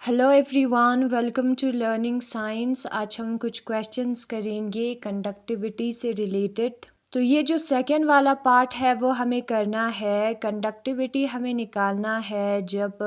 Hello everyone, welcome to learning science. आज हम कुछ क्वेश्चंस करेंगे कंडक्टिविटी से रिलेटेड। तो ये जो सेकेंड वाला पार्ट है वो हमें करना है। कंडक्टिविटी हमें निकालना है जब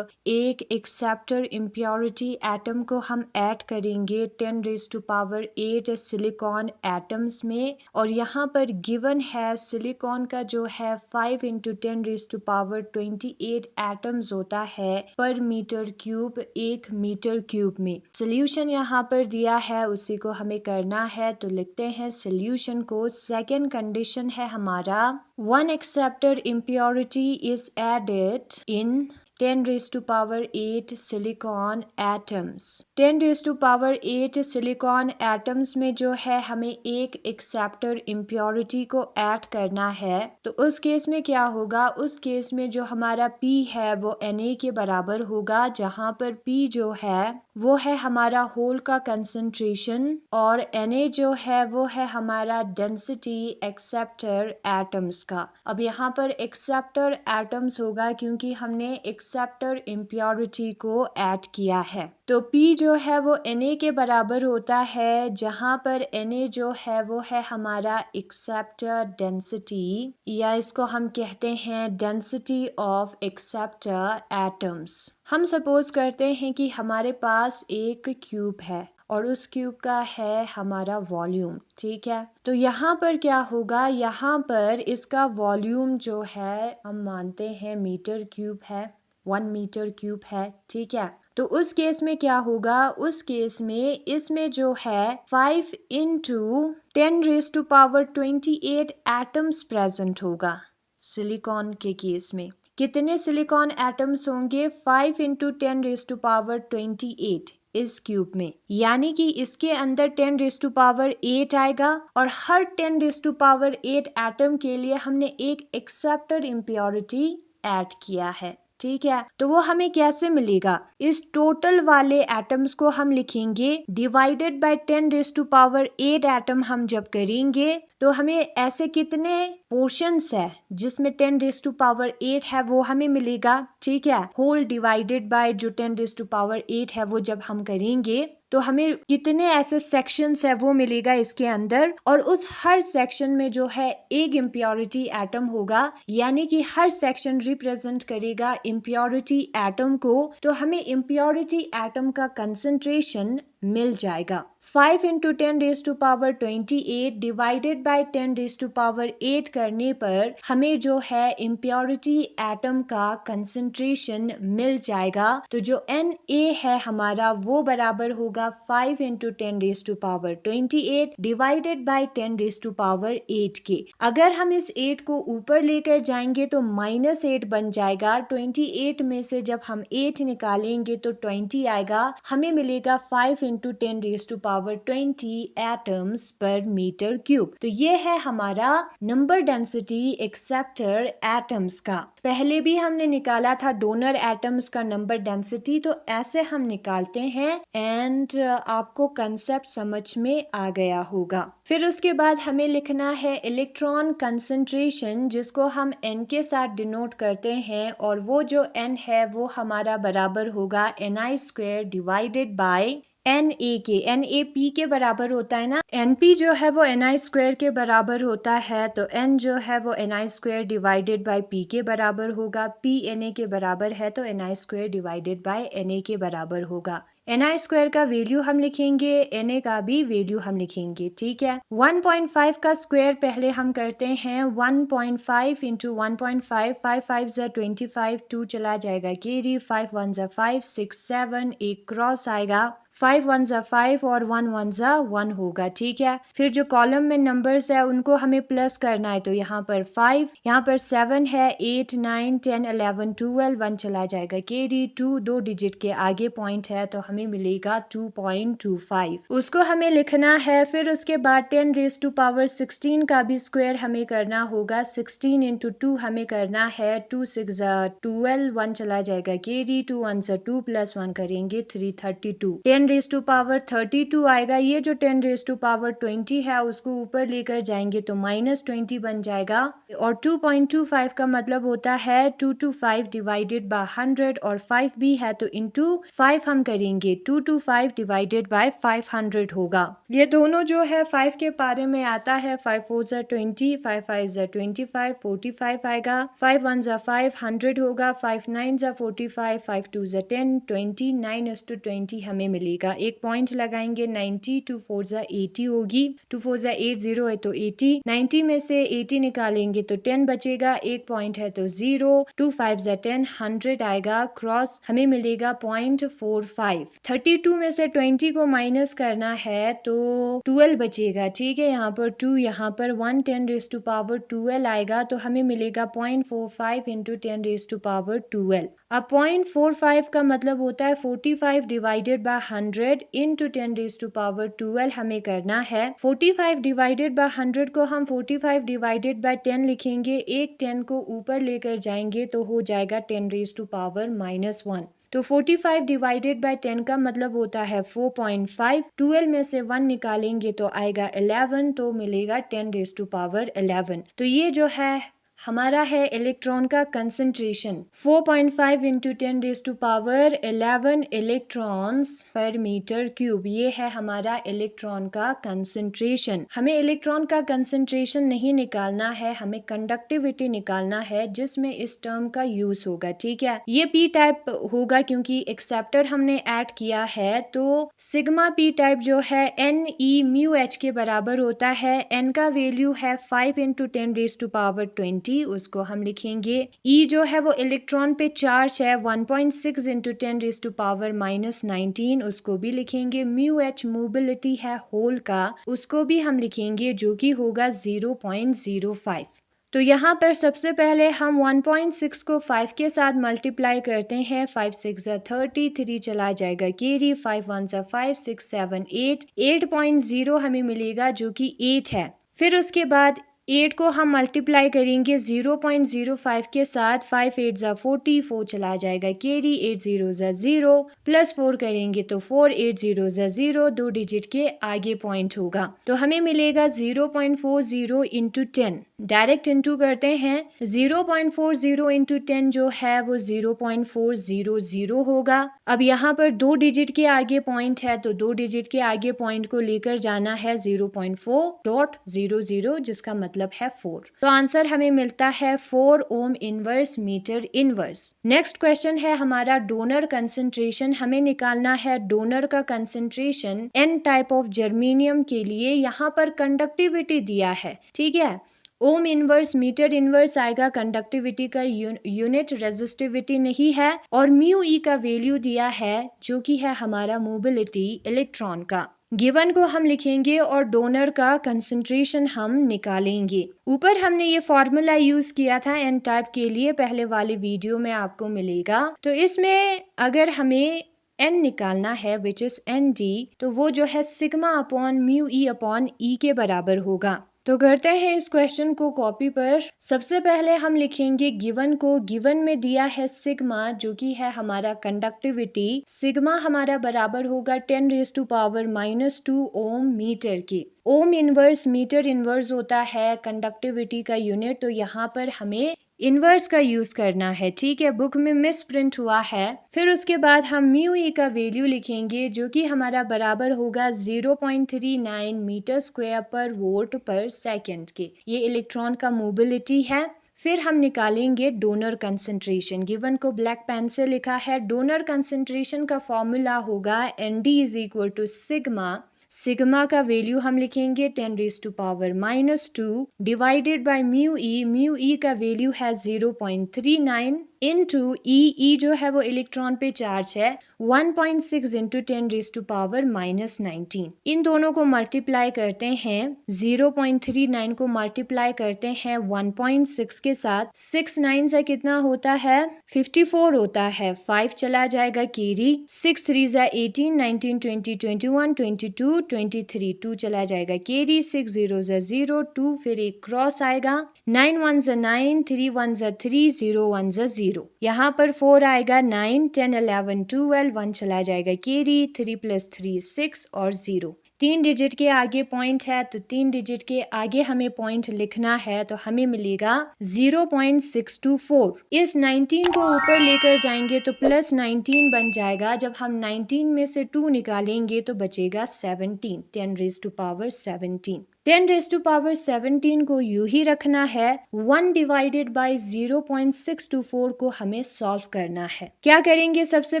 एक एक्सेप्टर इम्प्योरिटी एटम को हम ऐड करेंगे 10⁸ सिलिकॉन एटम्स में, और यहाँ पर गिवन है सिलिकॉन का जो है 5 × 10⁻28 एटम्स होता है पर मीटर क्यूब, 1 मीटर क्यूब में। सोल्यूशन यहाँ पर दिया है, उसी को हमें करना है। तो लिखते हैं सोल्यूशन को। सेकेंड कंडीशन है हमारा 1 acceptor impurity is added in 10⁸ silicon atoms. 10⁸ silicon atoms में जो है हमें एक एक्सेप्टर इम्प्योरिटी को ऐड करना है। तो उस केस में क्या होगा, उस केस में जो हमारा P है वो Na के बराबर होगा, जहाँ पर P जो है वो है हमारा होल का कंसंट्रेशन और Na जो है वो है हमारा डेंसिटी एक्सेप्टर एटम्स का। अब यहाँ पर एक्सेप्टर एटम्स होगा क्योंकि हमने एक्सेप्टर इम्प्योरिटी को ऐड किया है। तो P जो है वो Na के बराबर होता है, जहाँ पर Na जो है वो है हमारा एक्सेप्टर डेंसिटी, या इसको हम कहते हैं डेंसिटी ऑफ एक्सेप्टर एटम्स। हम सपोज करते हैं कि हमारे पास एक क्यूब है और उस क्यूब का है हमारा वॉल्यूम, ठीक है। तो यहाँ पर क्या होगा, यहाँ पर इसका वॉल्यूम जो है हम मानते हैं मीटर क्यूब है, 1 मीटर क्यूब है, ठीक है। तो उस केस में क्या होगा, उस केस में इसमें जो है 5 × 10⁻28 एटम्स प्रेजेंट होगा। सिलिकॉन के केस में कितने सिलिकॉन एटम्स होंगे, 5 × 10⁻28 इस क्यूब में, यानी कि इसके अंदर 10⁸ आएगा और हर 10⁸ एटम के लिए हमने एक एक्सेप्टर इम्प्योरिटी ऐड किया है, ठीक है। तो वो हमें कैसे मिलेगा, इस टोटल वाले एटम्स को हम लिखेंगे डिवाइडेड बाय 10⁸ एटम। हम जब करेंगे तो हमें ऐसे कितने पोर्शंस है जिसमें 10⁸ है वो हमें मिलेगा, ठीक है। होल डिवाइडेड बाय जो 10⁸ है वो जब हम करेंगे तो हमें कितने ऐसे सेक्शंस है वो मिलेगा इसके अंदर, और उस हर सेक्शन में जो है एक इम्प्योरिटी एटम होगा, यानी कि हर सेक्शन रिप्रेजेंट करेगा इम्प्योरिटी एटम को। तो हमें इम्प्योरिटी एटम का कंसंट्रेशन मिल जाएगा। 5 × 10⁸28 डिवाइडेड बाय 10⁸8 करने पर हमें जो है इम्प्योरिटी एटम का कंसंट्रेशन मिल जाएगा। तो जो Na है हमारा वो बराबर होगा 5 × 10⁸28 डिवाइडेड बाय 10⁸8 के। अगर हम इस 8 को ऊपर लेकर जाएंगे तो -8 बन जाएगा। 28 में से जब हम 8 निकालेंगे तो 20 आएगा। हमें मिलेगा 5 × 10⁻20 एटम्स पर मीटर क्यूब। तो ये है हमारा नंबर डेंसिटी एक्सेप्टर एटम्स का। पहले भी हमने निकाला था डोनर एटम्स का नंबर डेंसिटी, तो ऐसे हम निकालते हैं एंड आपको कंसेप्ट समझ में आ गया होगा। फिर उसके बाद हमें लिखना है इलेक्ट्रॉन कंसंट्रेशन, जिसको हम N के साथ डिनोट करते हैं, और वो जो N है वो हमारा बराबर होगा Ni² डिवाइडेड बाय Na के। Na P के बराबर होता है ना, Np जो है वो Ni² के बराबर होता है, तो N जो है वो Ni² डिवाइडेड बाय P के बराबर होगा। P Na के बराबर है तो Ni² डिवाइडेड बाय Na के बराबर होगा। Ni² का वैल्यू हम लिखेंगे, Na का भी वैल्यू हम लिखेंगे, ठीक है। 1.5 का स्क्वायर पहले हम करते हैं। 1.5 × 1.5, 5 5 25, 2 चला जाएगा कैरी, 5 1 5, 6 7, एक क्रॉस आएगा, 5 1 5 और 1 1 1 होगा, ठीक है। फिर जो कॉलम में नंबर्स है उनको हमें प्लस करना है, तो यहाँ पर 5, यहाँ पर 7 है, 8 9 10 11 12, 1 चला जाएगा कैरी, 2 दो डिजिट के आगे पॉइंट है तो हमें मिलेगा 2.25, उसको हमें लिखना है। फिर उसके बाद 10⁻16 का भी स्क्वायर हमें करना होगा। 16 × 2 हमें करना है, 2 6 12, 1 चला जाएगा कैरी, 2 1 2 + 1 करेंगे 3 32, 10 रेज टू पावर 32 आएगा। ये जो 10 रेज टू पावर 20 है उसको ऊपर लेकर जाएंगे तो -20 बन जाएगा। और 2.25 का मतलब होता है 2 to 5 डिवाइडेड बाय 100 और 5 भी है तो इंटू 5 हम करेंगे 2 to 5 डिवाइडेड बाय 500 होगा। ये दोनों जो है 5 के पारे में आता है। 5 4 जा 20, 5 5 जा 25, 45 आएगा। 5 1 जा 5, 100 होगा। 5 9 जा 45, 5 2 जा 10, 29:20 हमें मिलेगा। एक पॉइंट लगाएंगे 90, 2 4 जा 80 होगी। 2 4 जा 80 है तो 80, 90 में से 80 निकालेंगे तो 10 बचेगा। एक पॉइंट है तो 0, 2 5 जा 10, 100 आएगा। क्रॉस हमें मिलेगा 0.45। 32 में से 20 को माइनस करना है तो 12 बचेगा। ठीक है, यहाँ पर 2, यहाँ पर 1, 10 रेज टू पावर 12 आएगा तो हमें मिलेगा 0.45 इंटू 10 रेज टू पावर 12। अब 0.45 का मतलब होता है 45 divided by 100 into 10 raise to power 12 हमें करना है। 45 डिवाइडेड बाय 100 को हम 45 डिवाइडेड बाय 10 लिखेंगे। एक 10 को ऊपर लेकर जाएंगे तो हो जाएगा 10 रेज टू पावर -1। तो 45 डिवाइडेड बाय 10 का मतलब होता है 4.5। 12 में से 1 निकालेंगे तो आएगा 11, तो मिलेगा 10 रेज टू पावर 11। तो ये जो है हमारा है इलेक्ट्रॉन का concentration. 4.5 into 10 raise to power 11 electrons पर मीटर क्यूब। ये है हमारा इलेक्ट्रॉन का कंसंट्रेशन। हमें इलेक्ट्रॉन का कंसंट्रेशन नहीं निकालना है, हमें कंडक्टिविटी निकालना है जिसमें इस टर्म का यूज होगा। ठीक है, ये पी टाइप होगा क्योंकि एक्सेप्टर हमने ऐड किया है। तो सिग्मा पी टाइप जो है एन ई म्यू एच के बराबर होता है। एन का वैल्यू है 5 इंटू 10 रेज टू पावर 20, उसको हम लिखेंगे। ई जो है वो इलेक्ट्रॉन पे चार्ज है 1.6 इंटू 10 रेज टू पावर -19, उसको भी लिखेंगे। म्यू एच मोबिलिटी है होल का, उसको भी हम लिखेंगे जो कि होगा 0.05। तो यहाँ पर सबसे पहले हम 1.6 को 5 के साथ मल्टीप्लाई करते हैं। 5 6 जा 30, 3 चला जाएगा कैरी। 5 1 जा 5, 6 7 8, 8.0 हमें मिलेगा जो कि 8 है। फिर उसके बाद 8 को हम मल्टीप्लाई करेंगे 0.05 के साथ। 5 8 जा 40, 4 चला जाएगा कैरी। 8 0 जा 0 प्लस 4 करेंगे तो 4, 8 0 जा 0, 2 डिजिट के आगे पॉइंट होगा तो हमें मिलेगा 0.40 इंटू 10। डायरेक्ट इंटू करते हैं। 0.40 इंटू 10 जो है वो 0.400 होगा। अब यहाँ पर 2 डिजिट के आगे पॉइंट है तो 2 डिजिट के आगे पॉइंट को लेकर जाना है 0.400 जिसका मतलब है 4। तो आंसर हमें मिलता है 4 ohm inverse metre inverse. Next question है हमारा डोनर कंसंट्रेशन। हमें निकालना है डोनर का concentration N type of germanium के लिए। यहाँ पर कंडक्टिविटी दिया है। ठीक है, ओम इनवर्स मीटर इनवर्स आएगा। कंडक्टिविटी का यूनिट रेजिस्टिविटी नहीं है। और म्यू ई का वैल्यू दिया है जो कि है हमारा मोबिलिटी इलेक्ट्रॉन का। गिवन को हम लिखेंगे और डोनर का कंसंट्रेशन हम निकालेंगे। ऊपर हमने ये फॉर्मूला यूज किया था एन टाइप के लिए, पहले वाले वीडियो में आपको मिलेगा। तो इसमें अगर हमें एन निकालना है विच इज एन डी, तो वो जो है sigma upon mu e upon e के बराबर होगा। तो करते हैं इस क्वेश्चन को कॉपी पर। सबसे पहले हम लिखेंगे गिवन को। गिवन में दिया है सिग्मा जो कि है हमारा कंडक्टिविटी। सिग्मा हमारा बराबर होगा 10 raise to power -2 ohm metre के। ओम इनवर्स मीटर इनवर्स होता है कंडक्टिविटी का यूनिट, तो यहाँ पर हमें इनवर्स का यूज करना है। ठीक है, बुक में मिस प्रिंट हुआ है। फिर उसके बाद हम म्यू ई का वैल्यू लिखेंगे जो कि हमारा बराबर होगा 0.39 मीटर स्क्वायर पर वोल्ट पर सेकंड के। ये इलेक्ट्रॉन का मोबिलिटी है। फिर हम निकालेंगे डोनर कंसंट्रेशन। गिवन को ब्लैक पेन से लिखा है। डोनर कंसंट्रेशन का फॉर्मूला होगा ND is equal to sigma. Sigma का वैल्यू हम लिखेंगे 10 raise to power -2 divided by mu e. Mu e का वैल्यू है 0.39 इंटू ई जो है वो इलेक्ट्रॉन पे चार्ज है 1.6 इंटू 10 रेज टू पावर -19। इन दोनों को मल्टीप्लाई करते हैं। 0.39 को मल्टीप्लाई करते हैं 1.6 के साथ। 6 9 से कितना होता है 54 होता है। 5 चला जाएगा कैरी। 6 3 जा 18, 19 20 21 22 23, 2 चला जाएगा कैरी। 6 0 जा 0, 2 फिर एक क्रॉस आएगा। 9 1 जा 9, 3 1 जा 3, 0 1 जा 0। 0। यहाँ पर 4 आएगा, 9, 10, 11, 12, 1 चला जाएगा कैरी, 3 + 3 6 और 0। 3 डिजिट के आगे पॉइंट है तो 3 डिजिट के आगे हमें पॉइंट लिखना है, तो हमें मिलेगा 0.624। इस 19 को ऊपर लेकर जाएंगे तो +19 बन जाएगा। जब हम 19 में से 2 निकालेंगे तो बचेगा 17, 10⁻17। 10⁻17 को यूं ही रखना है। 1 डिवाइडेड बाई 0.624 को हमें सॉल्व करना है। क्या करेंगे, सबसे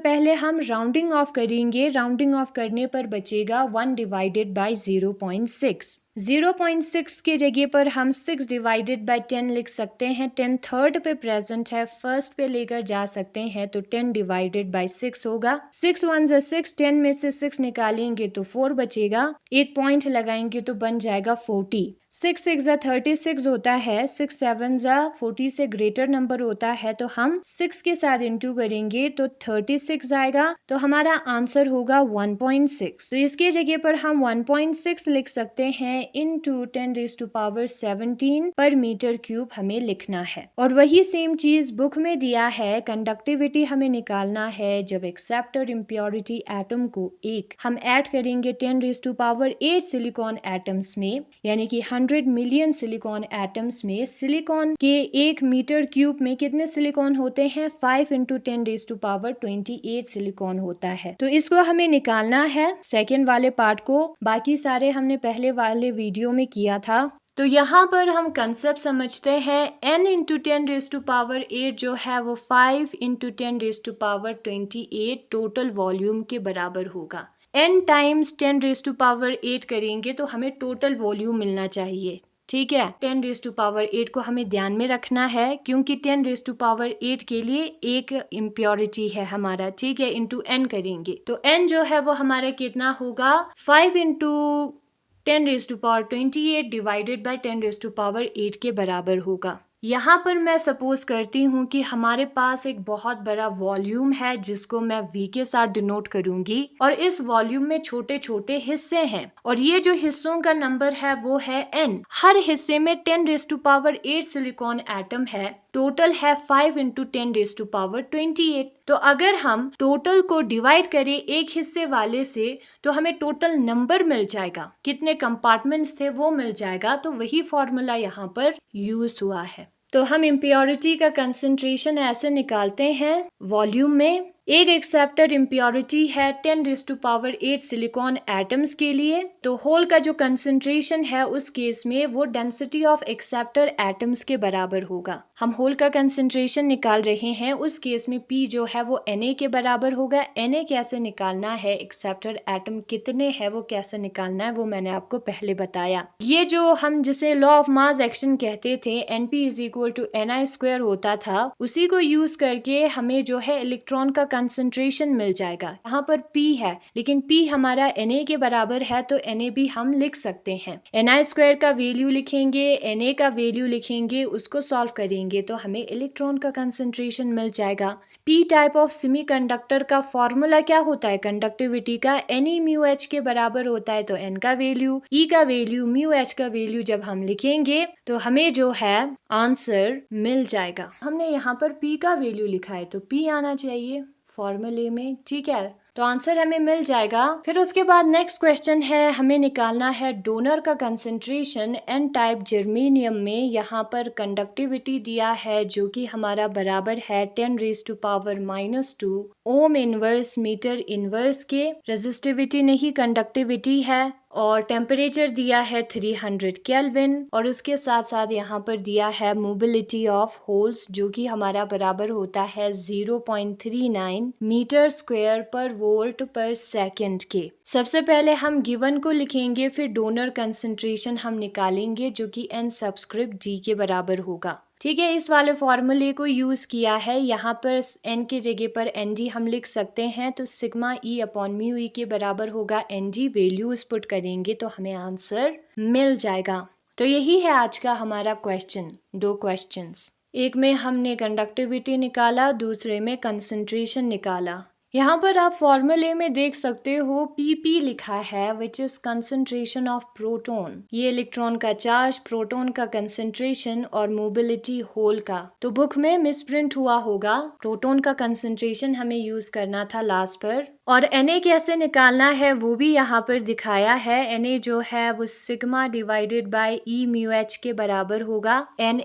पहले हम राउंडिंग ऑफ करेंगे। राउंडिंग ऑफ करने पर बचेगा 1 डिवाइडेड बाई 0.6। 0.6 के जगह पर हम 6 डिवाइडेड बाई 10 लिख सकते हैं। 10 थर्ड पे प्रेजेंट है, फर्स्ट पे लेकर जा सकते हैं तो 10 डिवाइडेड बाई 6 होगा। 6 1 ज़ा 6, 10 में से 6 निकालेंगे तो 4 बचेगा। एक पॉइंट लगाएंगे तो बन जाएगा 40। 6 6 ज़ा 36 होता है, 6 7 ज़ा 40 से ग्रेटर नंबर होता है, तो हम 6 के साथ इंटू करेंगे तो 36 आएगा। तो हमारा आंसर होगा 1.6। तो इसके जगह पर हम 1.6 लिख सकते हैं इंटू 10⁻17 पर मीटर क्यूब हमें लिखना है। और वही सेम चीज बुक में दिया है, कंडक्टिविटी हमें निकालना है। जब एक्सेप्टर इम्प्योरिटी एटम को एक हम ऐड करेंगे 10⁸ सिलिकॉन एटम्स में, यानी कि 100 मिलियन सिलिकॉन एटम्स में, सिलिकॉन के 1 मीटर क्यूब में कितने सिलिकॉन होते हैं? 5 × 10⁻28 सिलिकॉन होता है। तो इसको हमें निकालना है, सेकेंड वाले पार्ट को। बाकी सारे हमने पहले वाले वीडियो में किया था। तो यहाँ पर हम कंसेप्ट समझते हैं। n × 10⁸8 जो है वो 5 × 10⁻28 टोटल वॉल्यूम के बराबर होगा। n टाइम्स 10⁸8 करेंगे तो हमें टोटल वॉल्यूम मिलना चाहिए। ठीक है, 10⁸8 को हमें ध्यान में रखना है, क्योंकि 10⁸8 के लिए एक इम्प्योरिटी है हमारा। ठीक है, इंटू n करेंगे तो n जो है वो हमारा कितना होगा? 5 × 10⁸28 डिवाइडेड बाई 10⁸8 के बराबर होगा। यहाँ पर मैं सपोज करती हूँ कि हमारे पास एक बहुत बड़ा वॉल्यूम है जिसको मैं V के साथ डिनोट करूंगी, और इस वॉल्यूम में छोटे छोटे हिस्से हैं, और ये जो हिस्सों का नंबर है वो है n। हर हिस्से में 10⁸8 सिलिकॉन एटम है। टोटल है 5 × 10⁸28। तो अगर हम टोटल को डिवाइड करें एक हिस्से वाले से तो हमें टोटल नंबर मिल जाएगा, कितने कंपार्टमेंट्स थे वो मिल जाएगा। तो वही फॉर्मूला यहाँ पर यूज हुआ है। तो हम इम्प्योरिटी का कंसंट्रेशन ऐसे निकालते हैं। वॉल्यूम में एक एक्सेप्टर इम्प्योरिटी है 10⁸8 सिलिकॉन एटम्स के लिए, तो होल का जो कंसंट्रेशन है उस केस में वो डेंसिटी ऑफ एक्सेप्टर एटम्स के बराबर होगा। हम होल का कंसंट्रेशन निकाल रहे हैं, उस केस में P जो है वो Na के बराबर होगा। Na कैसे निकालना है, एक्सेप्टर एटम कितने हैं वो कैसे निकालना है, वो मैंने आपको पहले बताया। ये जो हम जिसे लॉ ऑफ मास एक्शन कहते थे, Np = Ni² होता था, उसी को यूज करके हमें जो है इलेक्ट्रॉन का कंसंट्रेशन मिल जाएगा। यहाँ पर P है, लेकिन P हमारा Na के बराबर है तो Na भी हम लिख सकते हैं। Ni² का वैल्यू लिखेंगे, Na का वैल्यू लिखेंगे, उसको सॉल्व करेंगे तो हमें इलेक्ट्रॉन का कंसंट्रेशन मिल जाएगा। P टाइप ऑफ सेमीकंडक्टर का फॉर्मूला क्या होता है कंडक्टिविटी का? Ne/μh के बराबर होता है। तो N का वैल्यू, E का वैल्यू, μh का वैल्यू जब हम लिखेंगे तो हमें जो है आंसर मिल जाएगा। हमने यहाँ पर P का वैल्यू लिखा है तो P आना चाहिए फॉर्मूले में। ठीक है, तो आंसर हमें मिल जाएगा। फिर उसके बाद नेक्स्ट क्वेश्चन है, हमें निकालना है डोनर का कंसंट्रेशन N टाइप जर्मेनियम में। यहाँ पर कंडक्टिविटी दिया है जो कि हमारा बराबर है 10⁻⁻² ओम इनवर्स मीटर इनवर्स के। रेजिस्टिविटी नहीं कंडक्टिविटी है, और टेम्परेचर दिया है 300 केल्विन, और उसके साथ साथ यहाँ पर दिया है मोबिलिटी ऑफ होल्स जो कि हमारा बराबर होता है 0.39 मीटर स्क्वायर पर वोल्ट पर सेकंड के। सबसे पहले हम गिवन को लिखेंगे, फिर डोनर कंसंट्रेशन हम निकालेंगे जो कि N सबस्क्रिप्ट D के बराबर होगा। ठीक है, इस वाले फॉर्मूले को यूज किया है। यहाँ पर N के जगह पर Nd हम लिख सकते हैं, तो सिग्मा E/μe के बराबर होगा Nd। वैल्यूज पुट करेंगे तो हमें आंसर मिल जाएगा। तो यही है आज का हमारा क्वेश्चन। 2 क्वेश्चंस, एक में हमने कंडक्टिविटी निकाला, दूसरे में कंसंट्रेशन निकाला। यहाँ पर आप फॉर्मूले में देख सकते हो PP लिखा है which is concentration of proton. ये इलेक्ट्रॉन का चार्ज, प्रोटॉन का कंसंट्रेशन और मोबिलिटी होल का। तो बुक में मिसप्रिंट हुआ होगा, प्रोटॉन का कंसंट्रेशन हमें यूज करना था लास्ट पर। और Na कैसे निकालना है वो भी यहाँ पर दिखाया है। Na जो है वो sigma divided by E mu H के बराबर होगा Na।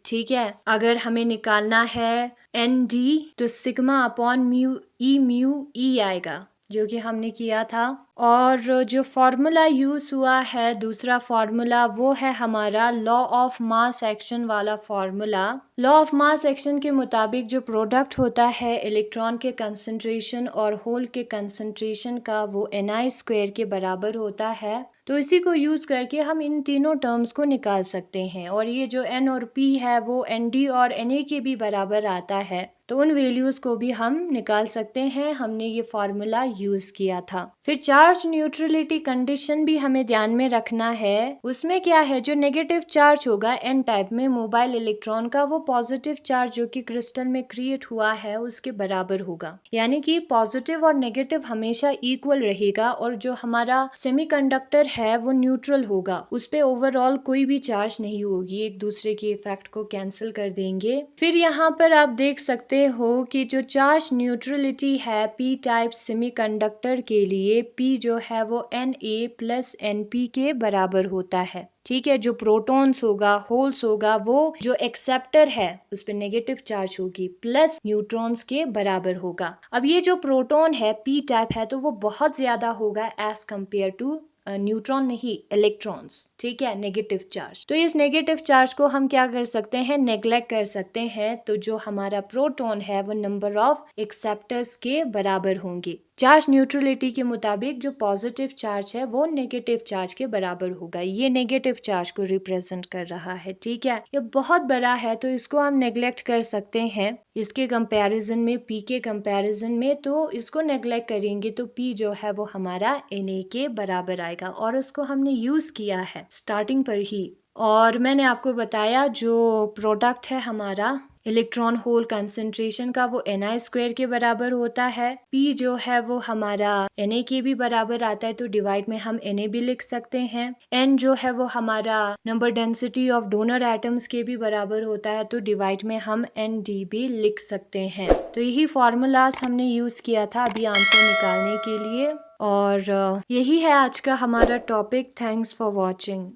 ठीक है, अगर हमें निकालना है Nd तो सिग्मा अपॉन म्यू E आएगा, जो कि हमने किया था। और जो फॉर्मूला यूज हुआ है दूसरा फॉर्मूला वो है हमारा लॉ ऑफ मास एक्शन वाला formula. Law of mass action के मुताबिक जो प्रोडक्ट होता है इलेक्ट्रॉन के कंसंट्रेशन और होल के कंसंट्रेशन का वो Ni² के बराबर होता है। तो इसी को यूज करके हम इन तीनों टर्म्स को निकाल सकते हैं। और ये जो N और P है वो Nd और Na के भी बराबर आता है, तो उन वैल्यूज को भी हम निकाल सकते हैं। हमने ये फॉर्मूला यूज किया था। फिर चार्ज न्यूट्रलिटी कंडीशन भी हमें ध्यान में रखना है। उसमें क्या है, जो नेगेटिव चार्ज होगा N टाइप में मोबाइल इलेक्ट्रॉन का, वो पॉजिटिव चार्ज जो कि क्रिस्टल में क्रिएट हुआ है उसके बराबर होगा। यानी कि पॉजिटिव और नेगेटिव हमेशा इक्वल रहेगा। और जो हमारा सेमीकंडक्टर है वो न्यूट्रल होगा, उस पे ओवरऑल कोई भी चार्ज नहीं होगी, एक दूसरे के इफेक्ट को कैंसिल कर देंगे। फिर यहाँ पर आप देख सकते हो कि जो चार्ज न्यूट्रलिटी है P टाइप सेमीकंडक्टर के लिए, P जो है वो Na प्लस Np के बराबर होता है। ठीक है, जो प्रोटॉन्स होगा, होल्स होगा, वो जो एक्सेप्टर है उस पर नेगेटिव चार्ज होगी प्लस न्यूट्रॉन्स के बराबर होगा। अब ये जो प्रोटॉन है P टाइप है तो वो बहुत ज्यादा होगा एज कंपेयर टू न्यूट्रॉन नहीं, इलेक्ट्रॉन्स। ठीक है, नेगेटिव चार्ज। तो इस नेगेटिव चार्ज को हम क्या कर सकते हैं, नेग्लेक्ट कर सकते हैं। तो जो हमारा प्रोटॉन है वो नंबर ऑफ एक्सेप्टर्स के बराबर होंगे। चार्ज न्यूट्रलिटी के मुताबिक जो पॉजिटिव चार्ज है वो नेगेटिव चार्ज के बराबर होगा। ये नेगेटिव चार्ज को रिप्रेजेंट कर रहा है। ठीक है, ये बहुत बड़ा है तो इसको हम नेग्लेक्ट कर सकते हैं इसके कंपैरिजन में, P के कंपैरिजन में। तो इसको नेग्लेक्ट करेंगे तो P जो है वो हमारा Na के बराबर आएगा। और उसको हमने यूज किया है स्टार्टिंग पर ही। और मैंने आपको बताया जो प्रोडक्ट है हमारा इलेक्ट्रॉन होल कंसंट्रेशन का वो Ni² के बराबर होता है। P जो है वो हमारा Na के भी बराबर आता है, तो डिवाइड में हम Na भी लिख सकते हैं। N जो है वो हमारा number density of donor atoms के भी बराबर होता है, तो डिवाइड में हम Nd भी लिख सकते हैं। तो यही फॉर्मूलाज हमने यूज किया था अभी आंसर निकालने के लिए। और यही है आज का हमारा टॉपिक। Thanks for watching.